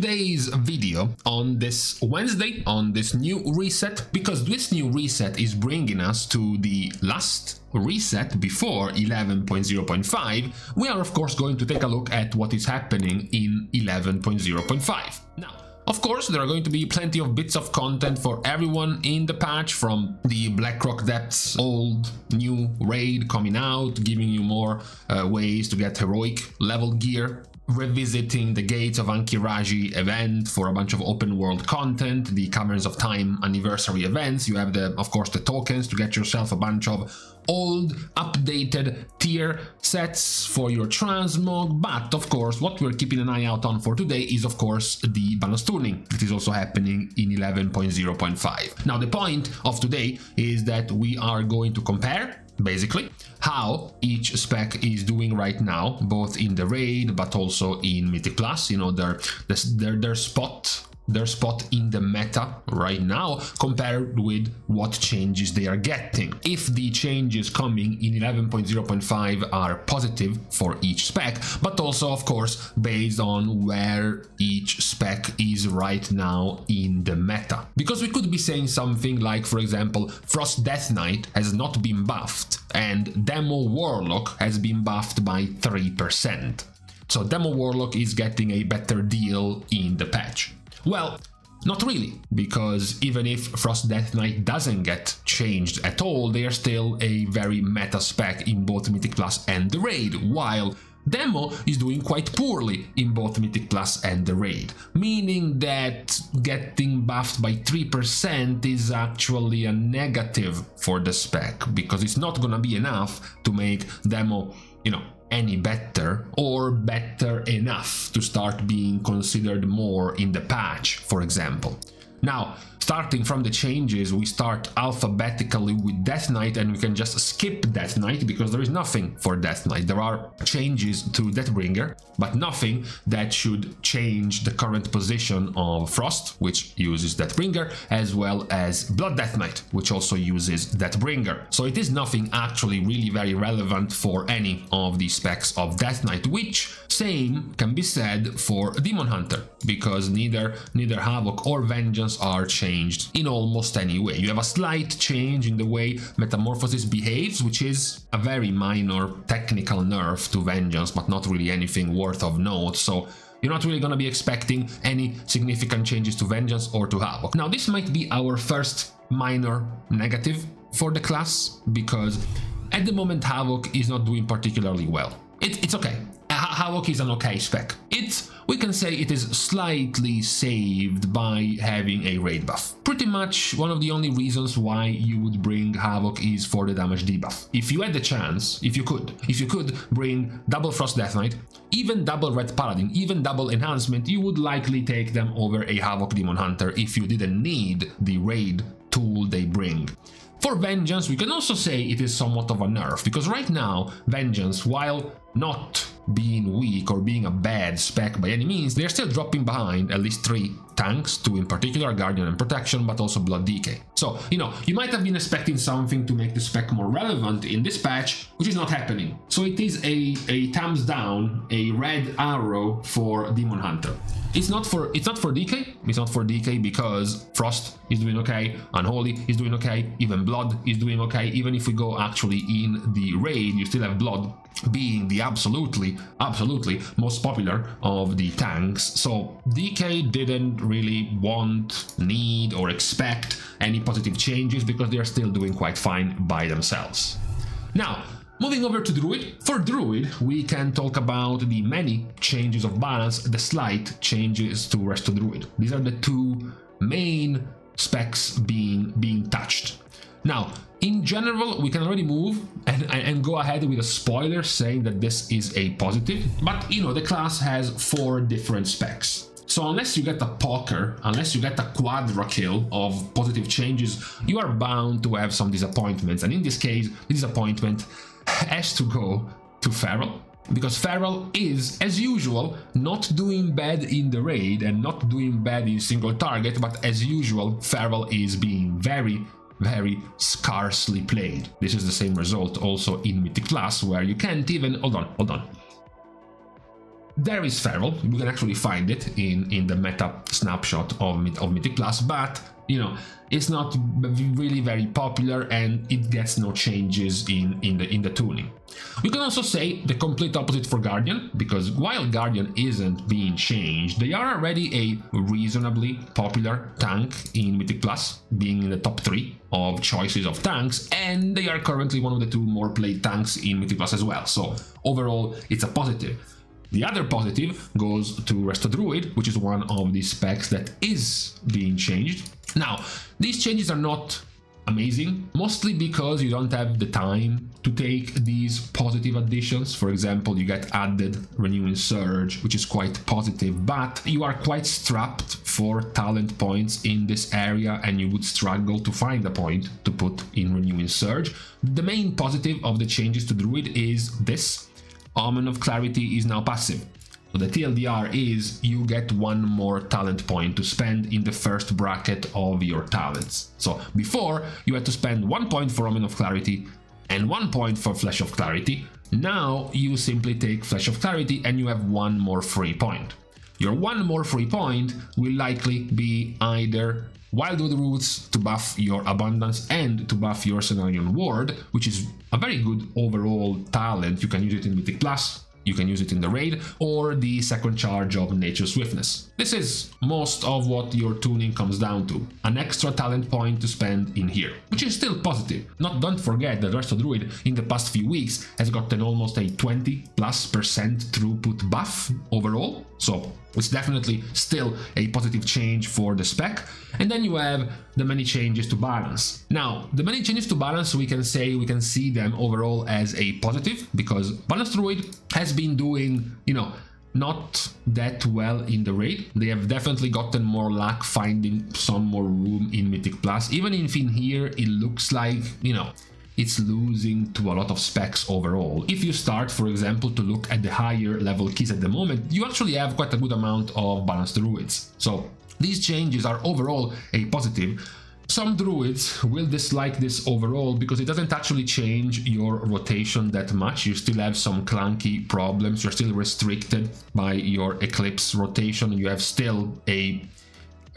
today's video on this Wednesday, on this new reset, because this new reset is bringing us to the last reset before 11.0.5, we are of course going to take a look at what is happening in 11.0.5. Now, of course, there are going to be plenty of bits of content for everyone in the patch, from the Blackrock Depths old new raid coming out, giving you more ways to get heroic level gear, revisiting the Gates of Ankiraji event for a bunch of open world content, the Caverns of Time anniversary events. You have of course the tokens to get yourself a bunch of old updated tier sets for your transmog, but of course what we're keeping an eye out on for today is of course the balance tuning that is also happening in 11.0.5. Now the point of today is that we are going to compare basically how each spec is doing right now, both in the raid but also in Mythic Plus, you know, their spot in the meta right now compared with what changes they are getting. If the changes coming in 11.0.5 are positive for each spec, but also of course based on where each spec is right now in the meta. Because we could be saying something like, for example, Frost Death Knight has not been buffed and Demo Warlock has been buffed by 3%. So Demo Warlock is getting a better deal in the patch. Well, not really, because even if Frost Death Knight doesn't get changed at all, they are still a very meta spec in both Mythic Plus and the Raid, while Demo is doing quite poorly in both Mythic Plus and the Raid, meaning that getting buffed by 3% is actually a negative for the spec, because it's not gonna be enough to make Demo, you know, any better or better enough to start being considered more in the patch, for example. Now, starting from the changes, we start alphabetically with Death Knight, and we can just skip Death Knight because there is nothing for Death Knight. There are changes to Deathbringer, but nothing that should change the current position of Frost, which uses Deathbringer, as well as Blood Death Knight, which also uses Deathbringer. So it is nothing actually really very relevant for any of the specs of Death Knight, which same can be said for Demon Hunter, because neither Havoc or Vengeance are changed in almost any way. You have a slight change in the way Metamorphosis behaves, which is a very minor technical nerf to Vengeance, but not really anything worth of note, so you're not really going to be expecting any significant changes to Vengeance or to Havoc. Now, this might be our first minor negative for the class, because at the moment Havoc is not doing particularly well. It's okay. Havoc is an okay spec. We can say it is slightly saved by having a raid buff. Pretty much one of the only reasons why you would bring Havoc is for the damage debuff. If you had the chance, if you could bring double Frost Death Knight, even double Red Paladin, even double enhancement, you would likely take them over a Havoc Demon Hunter if you didn't need the raid tool they bring. For Vengeance, we can also say it is somewhat of a nerf, because right now, Vengeance, while not being weak or being a bad spec by any means, they're still dropping behind at least 3 tanks, 2 in particular, Guardian and Protection, but also Blood Decay. So, you know, you might have been expecting something to make the spec more relevant in this patch, which is not happening. So it is a thumbs down, a red arrow for Demon Hunter. It's not for DK. It's not for DK because Frost is doing okay, Unholy is doing okay, even Blood is doing okay. Even if we go actually in the raid, you still have Blood being the absolutely most popular of the tanks. So DK didn't really want, need, or expect any positive changes because they are still doing quite fine by themselves. Now, moving over to Druid. For Druid, we can talk about the many changes of balance, the slight changes to Resto Druid. These are the 2 main specs being touched. Now, in general, we can already move and go ahead with a spoiler saying that this is a positive, but you know, the class has 4 different specs. So unless you get a poker, unless you get a quadra kill of positive changes, you are bound to have some disappointments. And in this case, the disappointment has to go to Feral, because Feral is, as usual, not doing bad in the raid and not doing bad in single target, but as usual, Feral is being very scarcely played. This is the same result also in Mythic Plus, where you can't even... Hold on. There is Feral. You can actually find it in the meta snapshot of Mythic Plus, but you know, it's not really very popular and it gets no changes in the tuning. We can also say the complete opposite for Guardian, because while Guardian isn't being changed, they are already a reasonably popular tank in Mythic Plus, being in the top 3 of choices of tanks, and they are currently one of the 2 more played tanks in Mythic Plus as well, so overall it's a positive. The other positive goes to Resto Druid, which is one of the specs that is being changed. Now, these changes are not amazing, mostly because you don't have the time to take these positive additions. For example, you get added Renewing Surge, which is quite positive, but you are quite strapped for talent points in this area and you would struggle to find a point to put in Renewing Surge. The main positive of the changes to Druid is this. Omen of Clarity is now passive. So the TLDR is you get 1 more talent point to spend in the first bracket of your talents. So before you had to spend 1 point for Omen of Clarity and 1 point for Flash of Clarity. Now you simply take Flash of Clarity and you have 1 more free point. Your 1 more free point will likely be either Wildwood Roots to buff your Abundance and to buff your Cenarion Ward, which is a very good overall talent. You can use it in Mythic Plus, you can use it in the raid, or the second charge of Nature Swiftness. This is most of what your tuning comes down to. An extra talent point to spend in here, which is still positive. Don't forget that Resto Druid in the past few weeks has gotten almost a 20+% throughput buff overall, so it's definitely still a positive change for the spec. And then you have the many changes to balance. Now, the many changes to balance, we can see them overall as a positive, because Balance Druid has been doing, you know, not that well in the raid. They have definitely gotten more luck finding some more room in Mythic Plus. Even if in here it looks like, you know, it's losing to a lot of specs overall. If you start, for example, to look at the higher level keys at the moment, you actually have quite a good amount of balanced druids. So these changes are overall a positive. Some druids will dislike this overall because it doesn't actually change your rotation that much. You still have some clunky problems. You're still restricted by your Eclipse rotation. You have still a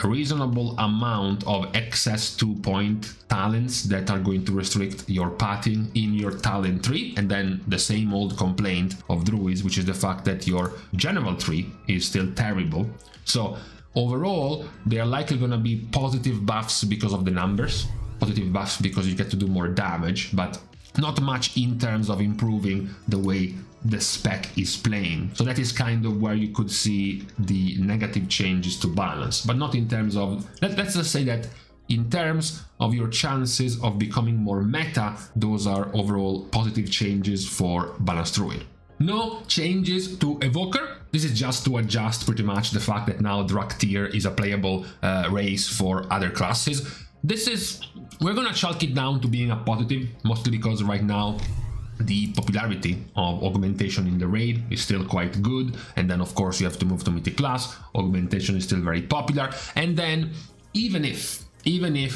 reasonable amount of excess 2-point talents that are going to restrict your pathing in your talent tree, and then the same old complaint of druids, which is the fact that your general tree is still terrible. So overall, they are likely going to be positive buffs because of the numbers, positive buffs because you get to do more damage, but not much in terms of improving the way the spec is playing. So that is kind of where you could see the negative changes to balance, but not in terms of, let's just say that in terms of your chances of becoming more meta, those are overall positive changes for Balanced Druid. No changes to Evoker. This is just to adjust pretty much the fact that now Draktyr is a playable race for other classes. We're gonna chalk it down to being a positive, mostly because right now the popularity of augmentation in the raid is still quite good, and then of course you have to move to Mythic Plus. Augmentation is still very popular, and then even if,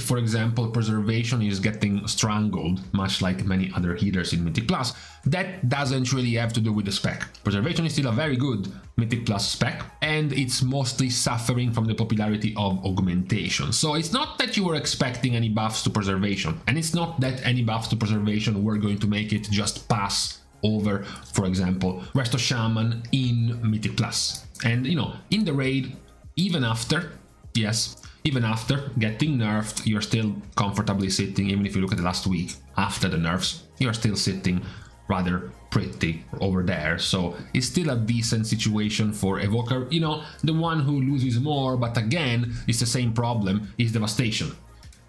for example, preservation is getting strangled, much like many other healers in Mythic Plus, that doesn't really have to do with the spec. Preservation is still a very good Mythic Plus spec, and it's mostly suffering from the popularity of augmentation. So it's not that you were expecting any buffs to preservation, and it's not that any buffs to preservation were going to make it just pass over, for example, Resto Shaman in Mythic Plus. And, you know, in the raid, even after getting nerfed, you're still comfortably sitting, even if you look at the last week after the nerfs, you're still sitting rather pretty over there. So it's still a decent situation for Evoker. You know, the one who loses more, but again, it's the same problem, is Devastation.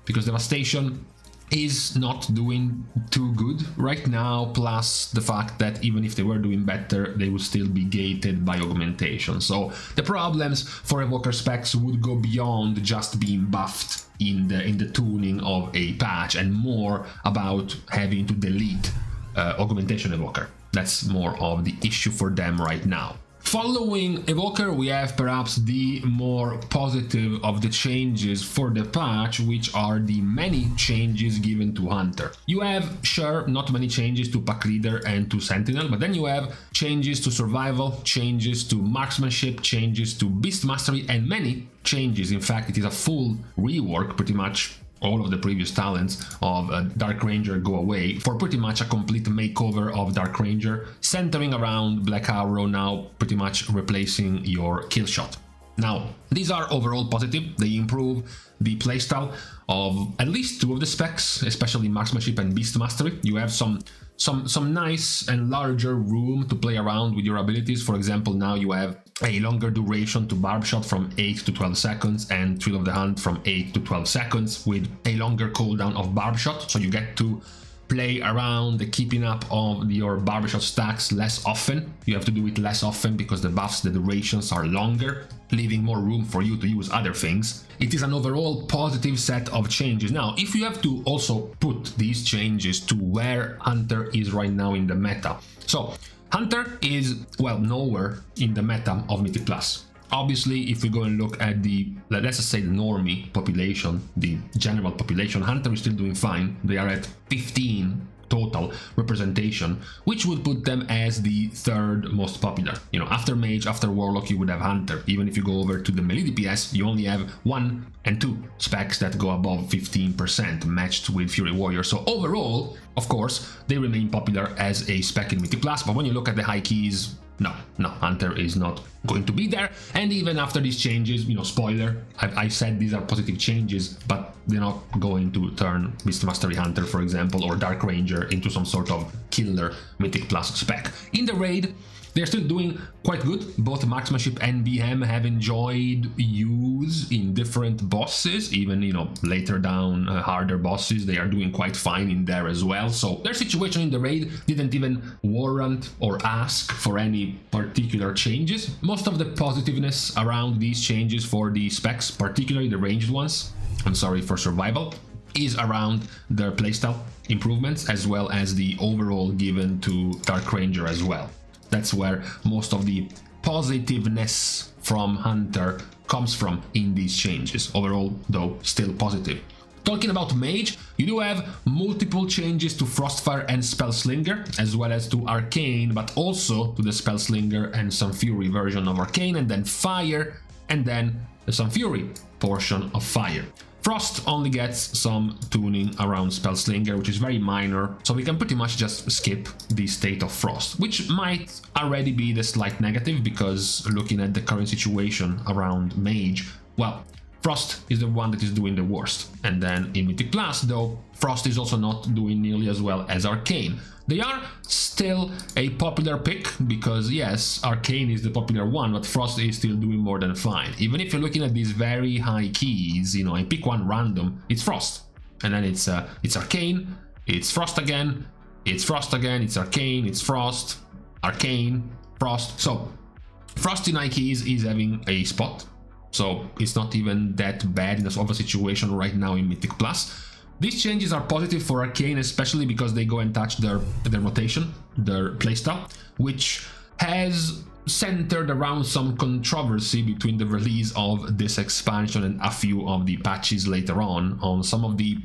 Because Devastation is not doing too good right now, plus the fact that even if they were doing better, they would still be gated by augmentation. So the problems for Evoker specs would go beyond just being buffed in the tuning of a patch, and more about having to delete augmentation Evoker. That's more of the issue for them right now. Following Evoker, we have perhaps the more positive of the changes for the patch, which are the many changes given to Hunter. You have, sure, not many changes to Pack Leader and to Sentinel, but then you have changes to Survival, changes to Marksmanship, changes to Beast Mastery, and many changes. In fact, it is a full rework, pretty much. All of the previous talents of Dark Ranger go away for pretty much a complete makeover of Dark Ranger, centering around Black Arrow, now pretty much replacing your kill shot. Now, these are overall positive. They improve the playstyle of at least two of the specs, especially Marksmanship and Beast Mastery. You have some nice and larger room to play around with your abilities. For example, now you have a longer duration to Barb Shot from 8 to 12 seconds and Thrill of the Hunt from 8 to 12 seconds with a longer cooldown of Barb Shot, so you get to play around the keeping up of your barbershop stacks less often. You have to do it less often because the buffs, the durations are longer, leaving more room for you to use other things. It is an overall positive set of changes. Now, if you have to also put these changes to where Hunter is right now in the meta. So, Hunter is, well, nowhere in the meta of Mythic Plus. Obviously, if we go and look at the, let's just say the normie population, the general population, Hunter is still doing fine. They are at 15 total representation, which would put them as the third most popular. You know, after Mage, after Warlock, you would have Hunter. Even if you go over to the melee DPS, you only have 1 and 2 specs that go above 15% matched with Fury Warrior. So overall, of course, they remain popular as a spec in Mythic Plus, but when you look at the high keys, no, Hunter is not going to be there. And even after these changes, you know, spoiler, I said these are positive changes, but they're not going to turn Beast Mastery Hunter, for example, or Dark Ranger into some sort of killer Mythic Plus spec. In the raid, they're still doing quite good. Both Marksmanship and BM have enjoyed use in different bosses, even, you know, later down, harder bosses, they are doing quite fine in there as well. So their situation in the raid didn't even warrant or ask for any particular changes. Most of the positiveness around these changes for the specs, particularly the ranged ones, I'm sorry, for survival, is around their playstyle improvements as well as the overall given to Dark Ranger as well. That's where most of the positiveness from Hunter comes from in these changes. Overall, though, still positive. Talking about Mage, you do have multiple changes to Frostfire and Spellslinger, as well as to Arcane, but also to the Spellslinger and Sunfury version of Arcane, and then Fire, and then the Sunfury portion of Fire. Frost only gets some tuning around Spellslinger, which is very minor, so we can pretty much just skip the state of Frost, which might already be the slight negative, because looking at the current situation around Mage, well, Frost is the one that is doing the worst. And then in Mythic Plus, though, Frost is also not doing nearly as well as Arcane. They are still a popular pick because, yes, Arcane is the popular one, but Frost is still doing more than fine. Even if you're looking at these very high keys, you know, I pick one random, it's Frost. And then it's Arcane, it's Frost again, it's Frost again, it's Arcane, it's Frost, Arcane, Frost. So, Frost in high keys is having a spot. So, it's not even that bad in a sort of a situation right now in Mythic Plus. These changes are positive for Arcane, especially because they go and touch their rotation, their playstyle, which has centered around some controversy between the release of this expansion and a few of the patches later on some of the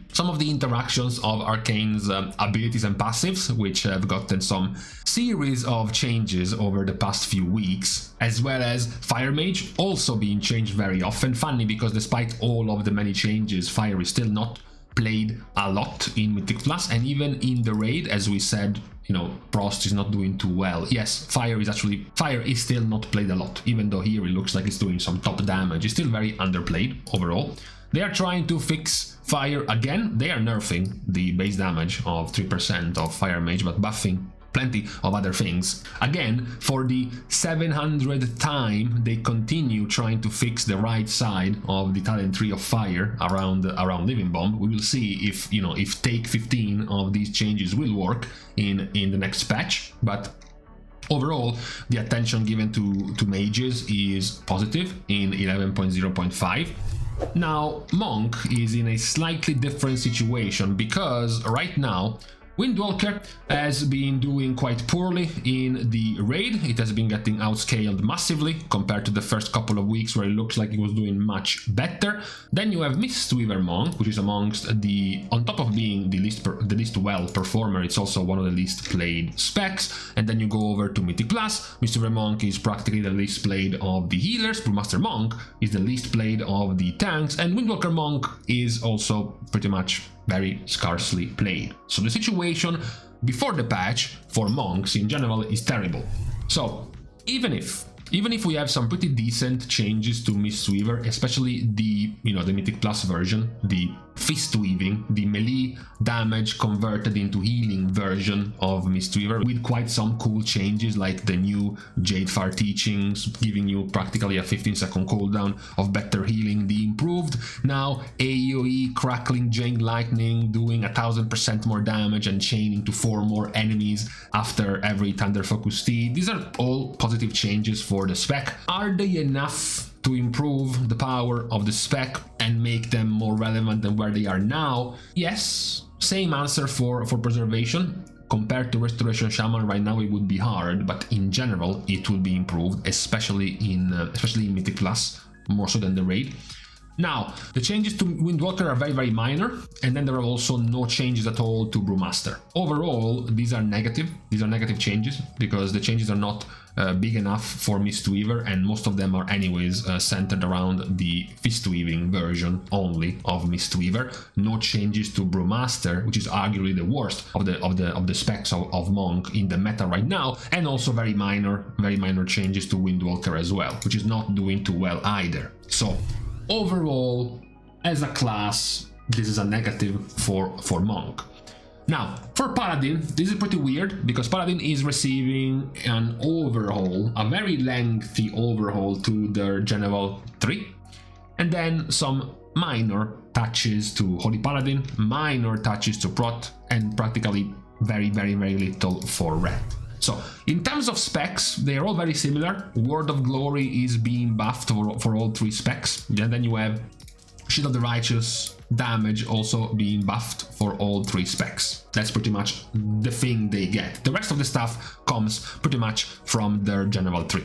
interactions of Arcane's abilities and passives, which have gotten some series of changes over the past few weeks, as well as Fire Mage also being changed very often. Funny, because despite all of the many changes, Fire is still not played a lot in Mythic Plus, and even in the raid, as we said, you know, Frost is not doing too well. Yes, Fire is still not played a lot, even though here it looks like it's doing some top damage. It's still very underplayed overall. They are trying to fix Fire again. They are nerfing the base damage of 3% of Fire Mage, but buffing plenty of other things. Again, for the 700th time, they continue trying to fix the right side of the talent tree of Fire around Living Bomb. We will see if, you know, if take 15 of these changes will work in the next patch, but overall, the attention given to mages is positive in 11.0.5. Now, Monk is in a slightly different situation because right now Windwalker has been doing quite poorly in the raid. It has been getting outscaled massively compared to the first couple of weeks where it looks like it was doing much better. Then you have Mistweaver Monk, which is amongst the, on top of being the least well performer, it's also one of the least played specs. And then you go over to Mythic Plus. Mistweaver Monk is practically the least played of the healers. Brewmaster Monk is the least played of the tanks, and Windwalker Monk is also pretty much very scarcely played. So the situation before the patch for monks in general is terrible. So even if we have some pretty decent changes to Mistweaver, especially the Mythic Plus version, the Fist Weaving, the melee damage converted into healing version of Mistweaver, with quite some cool changes like the new Jadefire teachings giving you practically a 15-second cooldown of better healing, the improved now AoE Crackling Jade Lightning doing 1000% more damage and chaining to 4 more enemies after every Thunder Focus Steed. These are all positive changes for the spec. Are they enough to improve the power of the spec and make them more relevant than where they are now? Yes. Same answer for Preservation. Compared to Restoration Shaman right now it would be hard, but in general it will be improved, especially in Mythic Plus, more so than the raid. Now, the changes to Windwalker are very minor, and then there are also no changes at all to Brewmaster. Overall, these are negative changes, because the changes are not big enough for Mistweaver, and most of them are anyways centered around the Fist Weaving version only of Mistweaver. No changes to Brewmaster, which is arguably the worst of the specs of Monk in the meta right now, and also very minor changes to Windwalker as well, which is not doing too well either. So overall, as a class, this is a negative for Monk. Now, for Paladin, this is pretty weird, because Paladin is receiving an overhaul, a very lengthy overhaul to their General 3, and then some minor touches to Holy Paladin, minor touches to Prot, and practically very little for Red. So, in terms of specs, they are all very similar. Word of Glory is being buffed for all 3 specs. And then you have Shield of the Righteous damage also being buffed for all 3 specs. That's pretty much the thing they get. The rest of the stuff comes pretty much from their General 3.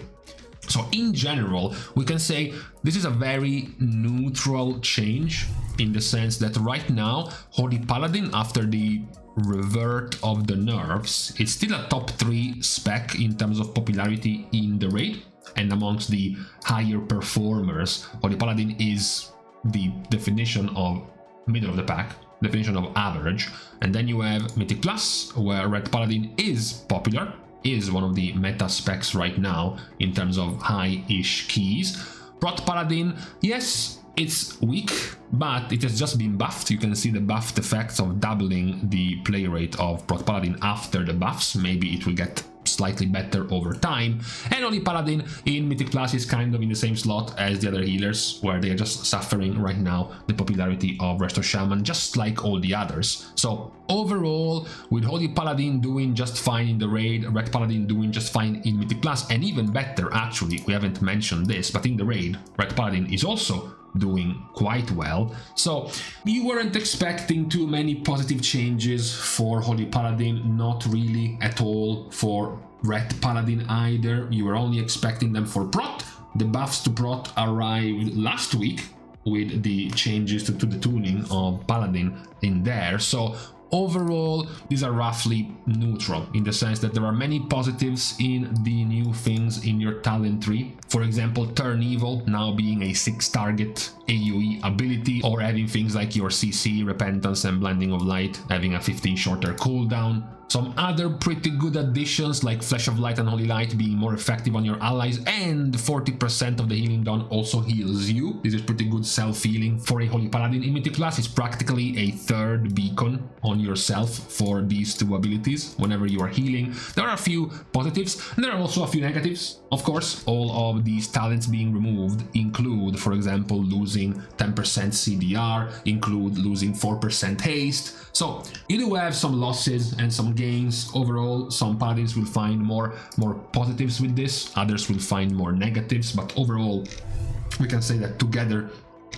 So in general, we can say this is a very neutral change, in the sense that right now, Holy Paladin, after the revert of the nerfs, it's still a top 3 spec in terms of popularity in the raid, and amongst the higher performers, Holy Paladin is the definition of middle of the pack, definition of average. And then you have Mythic Plus, where Red Paladin is popular, is one of the meta specs right now in terms of high-ish keys. Prot Paladin, yes, it's weak, but it has just been buffed. You can see the buffed effects of doubling the play rate of Prot Paladin after the buffs. Maybe it will get slightly better over time. And Holy Paladin in Mythic Plus is kind of in the same slot as the other healers, where they are just suffering right now the popularity of Resto Shaman, just like all the others. So overall, with Holy Paladin doing just fine in the raid, Red Paladin doing just fine in Mythic Plus, and even better actually, we haven't mentioned this, but in the raid, Red Paladin is also doing quite well. So you weren't expecting too many positive changes for Holy Paladin, not really at all for Red Paladin either. You were only expecting them for Prot. The buffs to Prot arrived last week with the changes to the tuning of Paladin in there. So overall, these are roughly neutral, in the sense that there are many positives in the new things in your talent tree. For example, Turn Evil now being a 6-target AoE ability, or having things like your CC, Repentance, and Blinding of Light having a 15 shorter cooldown. Some other pretty good additions like Flash of Light and Holy Light being more effective on your allies, and 40% of the healing done also heals you. This is pretty good self-healing for a Holy Paladin. In Mythic Plus, it's practically a 3rd beacon on yourself for these 2 abilities whenever you are healing. There are a few positives, and there are also a few negatives. Of course, all of these talents being removed include, for example, losing 10% CDR, include losing 4% haste. So you do have some losses and some gains. Overall, some Paladins will find more positives with this, others will find more negatives, but overall we can say that together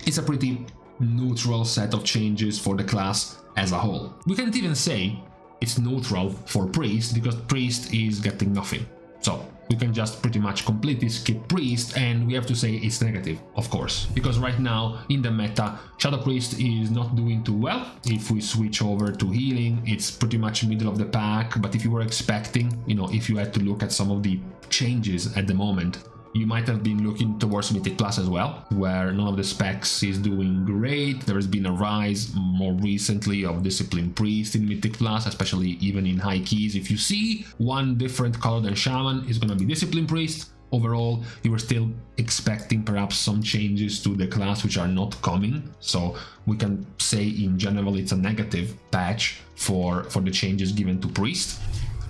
it's a pretty neutral set of changes for the class as a whole. We can't even say it's neutral for Priest because Priest is getting nothing. So we can just pretty much completely skip Priest, and we have to say it's negative, of course, because right now in the meta, Shadow Priest is not doing too well. If we switch over to healing, it's pretty much middle of the pack, but if you were expecting, you know, if you had to look at some of the changes at the moment, you might have been looking towards Mythic Plus as well, where none of the specs is doing great. There has been a rise more recently of Discipline Priest in Mythic Plus, especially even in high keys. If you see one different color than Shaman, it's going to be Discipline Priest. Overall, you were still expecting perhaps some changes to the class which are not coming. So we can say in general it's a negative patch for the changes given to Priest.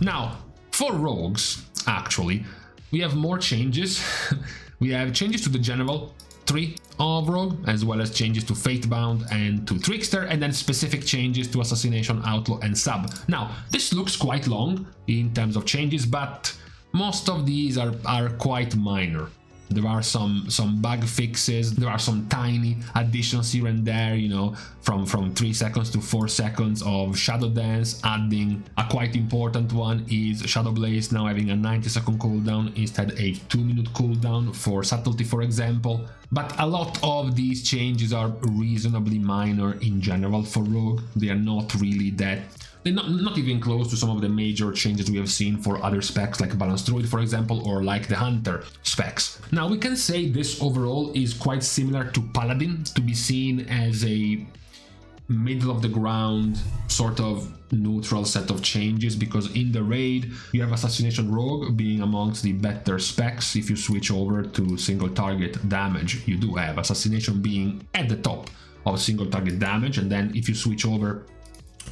Now, for Rogues, actually, we have more changes. We have changes to the general tree of Rogue, as well as changes to Fatebound and to Trickster, and then specific changes to Assassination, Outlaw, and Sub. Now, this looks quite long in terms of changes, but most of these are quite minor. There are some bug fixes, there are some tiny additions here and there, you know, from 3 seconds to 4 seconds of Shadow Dance, adding a quite important one is Shadow Blaze now having a 90-second cooldown instead a 2-minute cooldown for Subtlety, for example. But a lot of these changes are reasonably minor in general for Rogue. They are not really that... They're not even close to some of the major changes we have seen for other specs like Balanced Druid, for example, or like the Hunter specs. Now, we can say this overall is quite similar to Paladin, to be seen as a middle of the ground sort of neutral set of changes, because in the raid you have Assassination Rogue being amongst the better specs. If you switch over to single target damage, you do have Assassination being at the top of single target damage, and then if you switch over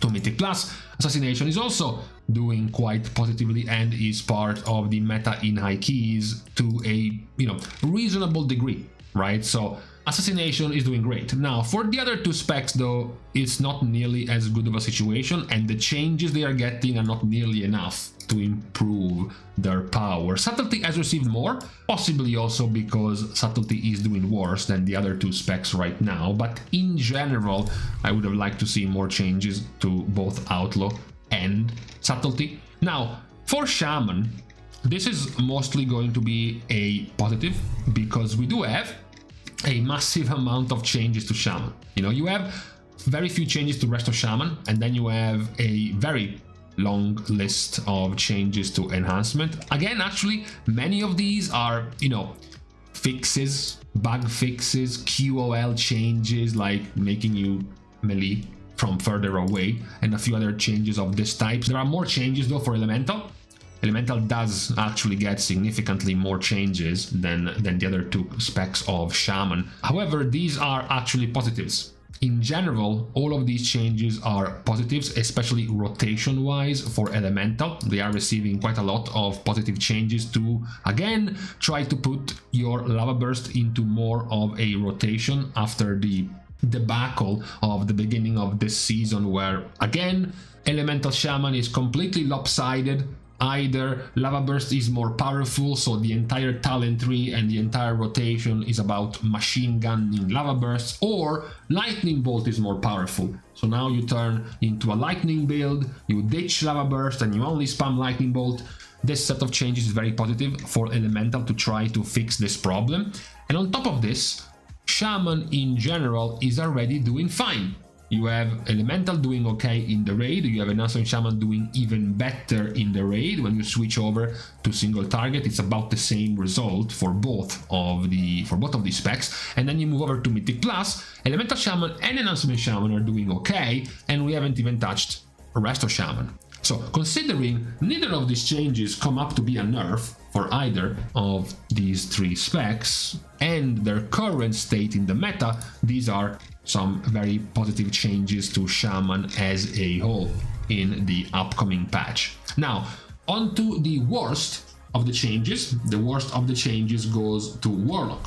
to Mythic Plus, Assassination is also doing quite positively and is part of the meta in high keys to a, you know, reasonable degree, right? So Assassination is doing great. Now, for the other two specs though, it's not nearly as good of a situation, and the changes they are getting are not nearly enough to improve their power. Subtlety has received more, possibly also because Subtlety is doing worse than the other two specs right now, but in general, I would have liked to see more changes to both Outlaw and Subtlety. Now, for Shaman, this is mostly going to be a positive, because we do have a massive amount of changes to Shaman. You know, you have very few changes to rest of Shaman, and then you have a very long list of changes to enhancement. Again, actually, many of these are, you know, fixes, bug fixes, QOL changes, like making you melee from further away, and a few other changes of this type. There are more changes though for Elemental. Elemental does actually get significantly more changes than the other two specs of Shaman. However, these are actually positives. In general, all of these changes are positives, especially rotation-wise for Elemental. They are receiving quite a lot of positive changes to, again, try to put your Lava Burst into more of a rotation after the debacle of the beginning of this season, where, again, Elemental Shaman is completely lopsided. Either Lava Burst is more powerful, so the entire talent tree and the entire rotation is about machine gunning Lava Bursts, or Lightning Bolt is more powerful. So now you turn into a Lightning build, you ditch Lava Burst and you only spam Lightning Bolt. This set of changes is very positive for Elemental to try to fix this problem. And on top of this, Shaman in general is already doing fine. You have Elemental doing okay in the raid, you have Enhancement Shaman doing even better in the raid. When you switch over to single target, it's about the same result for both of these specs. And then you move over to Mythic Plus, Elemental Shaman and Enhancement Shaman are doing okay, and we haven't even touched Resto Shaman. So considering neither of these changes come up to be a nerf for either of these three specs and their current state in the meta, these are some very positive changes to Shaman as a whole in the upcoming patch. Now, on to the worst of the changes. The worst of the changes goes to Warlock.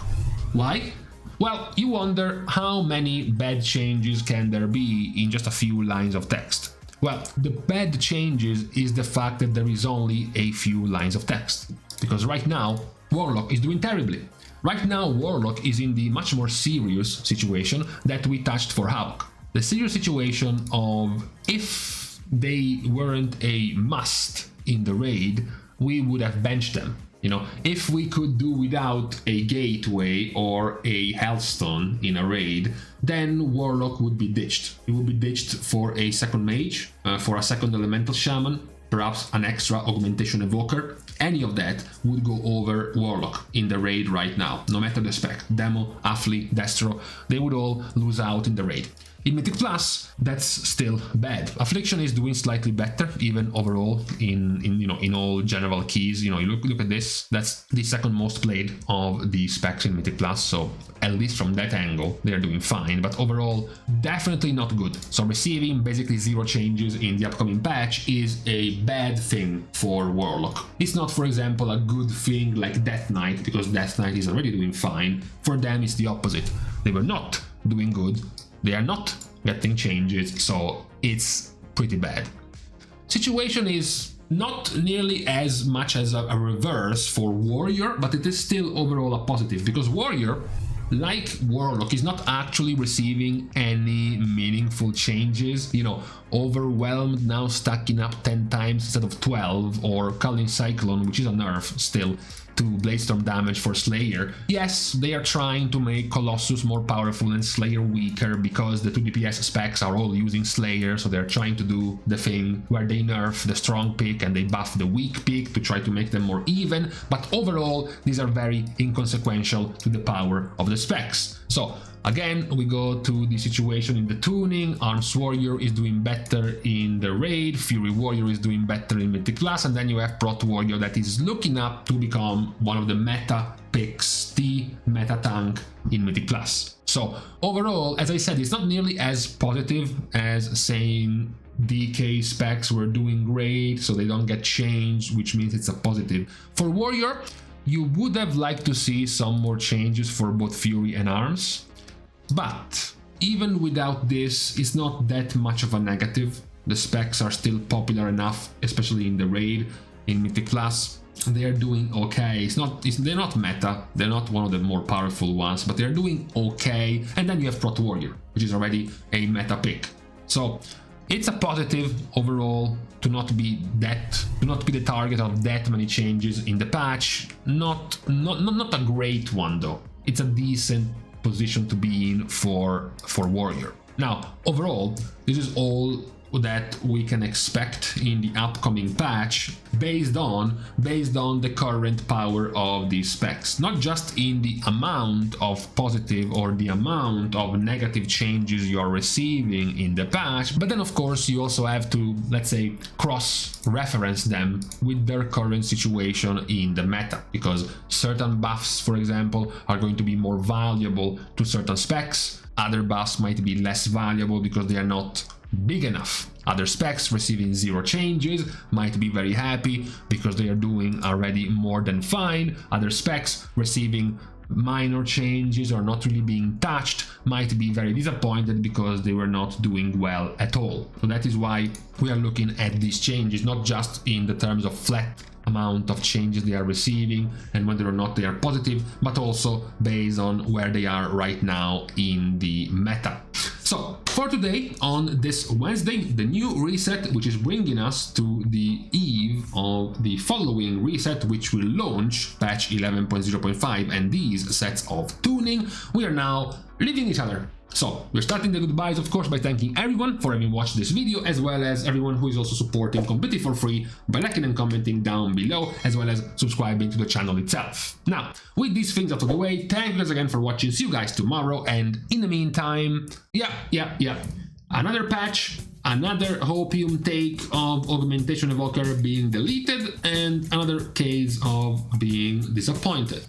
Why? Well, you wonder how many bad changes can there be in just a few lines of text. Well, the bad changes is the fact that there is only a few lines of text, because right now Warlock is doing terribly. Right now Warlock is in the much more serious situation that we touched for Havoc. The serious situation of if they weren't a must in the raid, we would have benched them. You know, if we could do without a gateway or a healthstone in a raid, then Warlock would be ditched. It would be ditched for a second Mage, for a second Elemental Shaman, perhaps an extra Augmentation Evoker. Any of that would go over Warlock in the raid right now, no matter the spec. Demo, Affli, Destro, they would all lose out in the raid. In Mythic Plus, that's still bad. Affliction is doing slightly better, even overall in all general keys. You know, you look at this. That's the second most played of the specs in Mythic Plus. So at least from that angle, they are doing fine. But overall, definitely not good. So receiving basically 0 changes in the upcoming patch is a bad thing for Warlock. It's not, for example, a good thing like Death Knight, because Death Knight is already doing fine. For them, it's the opposite. They were not doing good. They are not getting changes, so it's pretty bad. Situation is not nearly as much as a reverse for Warrior, but it is still overall a positive, because Warrior, like Warlock, is not actually receiving any meaningful changes. You know, Overwhelmed now stacking up 10 times instead of 12, or Culling Cyclone, which is a nerf still, to Bladestorm damage for Slayer. Yes, they are trying to make Colossus more powerful and Slayer weaker because the 2 DPS specs are all using Slayer, so they're trying to do the thing where they nerf the strong pick and they buff the weak pick to try to make them more even, but overall these are very inconsequential to the power of the specs. So again, we go to the situation in the tuning. Arms Warrior is doing better in the raid, Fury Warrior is doing better in Mythic Class, and then you have Prot Warrior that is looking up to become one of the meta picks, the meta tank in Mythic Class. So overall, as I said, it's not nearly as positive as saying DK specs were doing great, so they don't get changed, which means it's a positive. For Warrior, you would have liked to see some more changes for both Fury and Arms. But even without this, it's not that much of a negative. The specs are still popular enough, especially in the raid. In Mythic Class, they're doing okay. They're not meta, they're not one of the more powerful ones, but they're doing okay. And then you have Prot Warrior, which is already a meta pick. So it's a positive overall to not be the target of that many changes in the patch. Not a great one though. It's a decent position to be in for Warrior. Now, overall, this is all that we can expect in the upcoming patch based on the current power of these specs, not just in the amount of positive or the amount of negative changes you are receiving in the patch, but then of course you also have to, let's say, cross-reference them with their current situation in the meta, because certain buffs, for example, are going to be more valuable to certain specs, other buffs might be less valuable because they are not big enough. Other specs receiving 0 changes might be very happy because they are doing already more than fine. Other specs receiving minor changes or not really being touched might be very disappointed because they were not doing well at all. So that is why we are looking at these changes, not just in the terms of flat amount of changes they are receiving and whether or not they are positive, but also based on where they are right now in the meta. So for today, on this Wednesday, the new reset, which is bringing us to the eve of the following reset, which will launch patch 11.0.5 and these sets of tuning, we are now leaving each other. So we're starting the goodbyes, of course, by thanking everyone for having watched this video, as well as everyone who is also supporting completely for free by liking and commenting down below, as well as subscribing to the channel itself. Now, with these things out of the way, thank you guys again for watching. See you guys tomorrow, and in the meantime, another patch, another Hopium take of Augmentation Evoker being deleted, and another case of being disappointed.